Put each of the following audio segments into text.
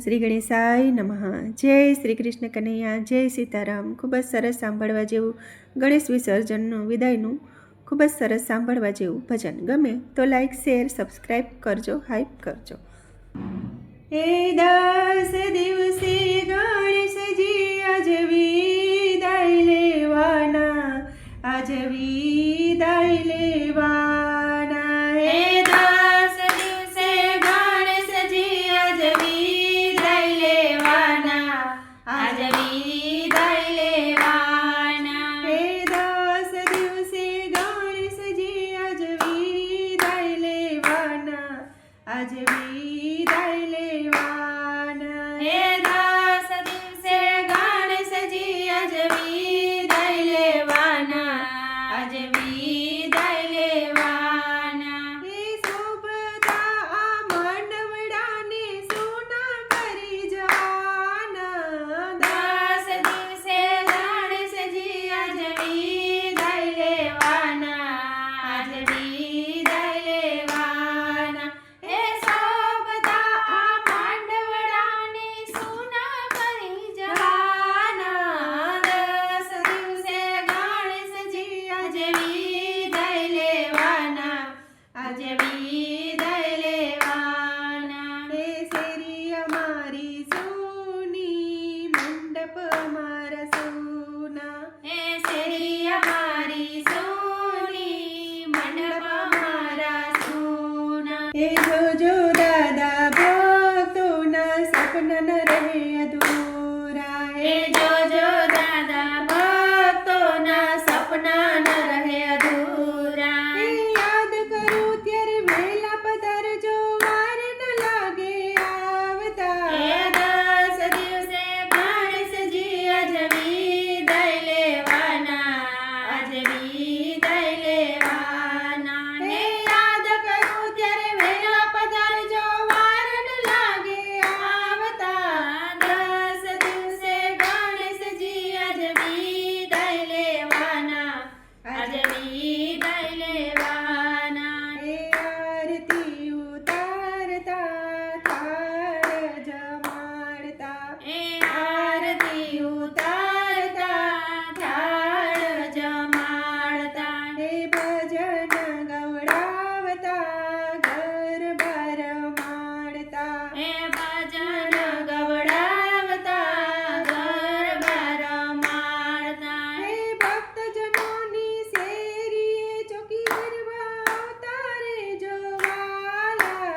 શ્રી ગણેશાય નમઃ। જય શ્રી કૃષ્ણ કનૈયા, જય સીતારામ। ખૂબ જ સરસ સાંભળવા જેવું ગણેશ વિસર્જનનું વિદાયનું ખૂબ જ સરસ સાંભળવા જેવું ભજન ગમે તો લાઈક, શેર, સબસ્ક્રાઈબ કરજો, હાઈપ કરજો। હે 10 દિવસે ગણેશજી આજ વિદાય લેવાના, આજ વિદાય લેવાના। હે 10 દિવસે ગણેશજી આજ વિદાય લેવાના, આજ વિદાય લેવાના। હે 10 દિવસે ગણેશજી આજ વિદાય લેવાના, આજ વિદાય લેવાના। હે 10 દિવસે ગણેશજી આજ વિદાય લેવાના, આજ વિદાય લેવાના। હે શોભતા આ માંડવડાને સોના કરી જવાના, 10 દિવસે ગણેશજી આજ વિદાય લેવાના, આજ વિદાય લેવાના। હે શોભતા આ માંડવડાને સોના કરી જવાના, 10 દિવસે ગણેશજી આજ વિદાય લેવાના, આજ વિદાય લેવાના। હે શેરી અમારી સોની, મંડપ અમારા સોના, હે શેરી અમારી સોની, મંડપ અમારા સોના। હે જોજો દાદા ભક્તોના સપના ન રહે અધૂરા, હે જોજો દાદા ભક્તોના સપના ન રહે અધૂરા। હે યાદ કરું ત્યારે વહેલા પધારજો, વાર ન લાગે આવતા, હે 10 દિવસે ગણેશજી આજ વિદાય લેવાના, આજ વિદાય લેવાના। હે યાદ કરું ત્યારે વહેલા પધારજો, વાર ન લાગે આવતા, 10 દિવસે ગણેશજી આજ વિદાય લેવાના, આજ વિદાય લેવાના। હે આરતી ઉતારતા થાળ જમાડતા, હે આરતી ઉતારતા થાળ જમાડતા। હે ભજન ગવડાવતા ઘર બાર માડતા, હે ભજન ગવડાવતા ઘર બાર માડતા। હે ભક્તજનોની શેરીએ ચોકી ભરવા આવતા રેજો વાલા,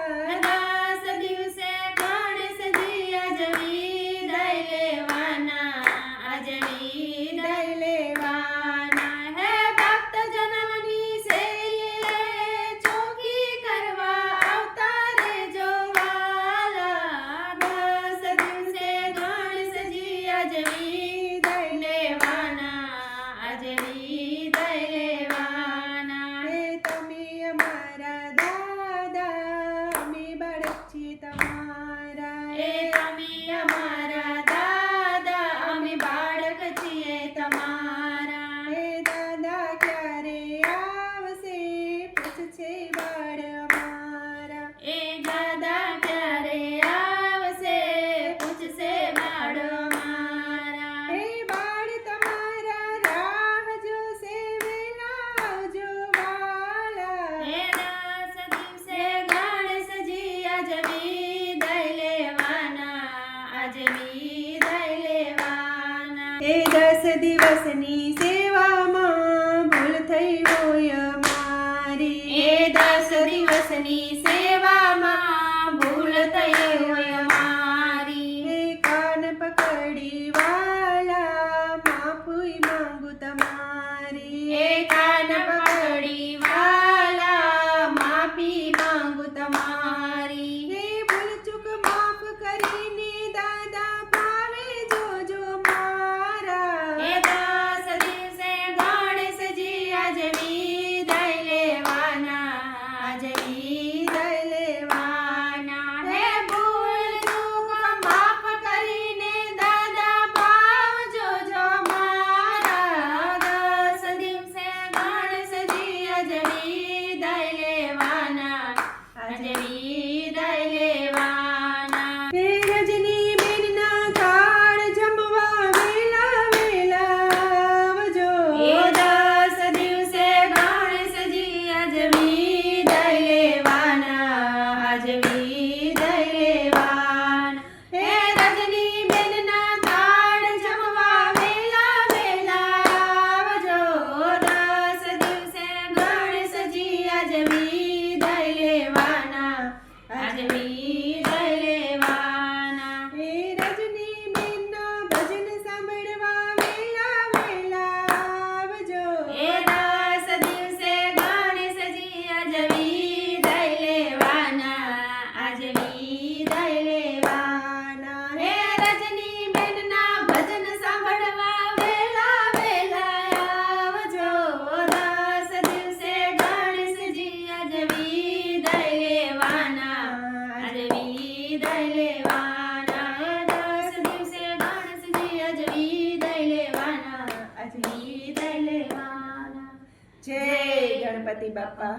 10 દિવસે ગણેશજી આજ વિદાય લેવાના, આજ વિદાય લેવાના। હે ભક્તજનોની શેરીએ ચોકી કરવા આવતા રેજો વાલા, 10 દિવસે ગણેશજી આજ વિદાય લેવાના, આજ વિદાય લેવાના। હે તમે અમારા દાદા, અમે બાળક છીએ તમારા, હે તમે અમારા દાદા, અમે બાળક છીએ તમારા। હે દાદા ક્યારે આવશે પૂછશે બાળ અમારા, હે દાદા ક્યારે આવશે પૂછશે બાળ અમારા। હે બાળ તમારા રાહ જોશે વેલા આવજો વાલા, હે 10 દિવસે ગણેશજી આજ વિદાય લેવાના, આજ વિદાય લેવાના। હે 10 દિવસની સેવામાં ભૂલ થઈ હોય અમારી, હે 10 દિવસની સેવામાં ભૂલ થઈ હોય અમારી। હે કાન પકડી વાલા માફી માંગુ તમારી, હે કાન પકડી વાલા માફી માંગુ તમારી। હે ભૂલ ચૂક માફ કરીને દાદા ભાવે જોજો મારા, હે 10 દિવસે ગણેશજી આજ વિદાય લેવાના, આજ વિદાય લેવાના। હે ભૂલ ચૂક માફ કરીને દાદા ભાવ જોજો મારા, 10 દિવસે ગણેશજી આજ વિદાય લેવાના, આજ વિદાય લેવાના। હે રજની દઈ લેવાના 10 દિવસે ગણેશજી અજવી દઈ લેવાના અજવી દઈ લેવાના. જય ગણપતિ બાપા.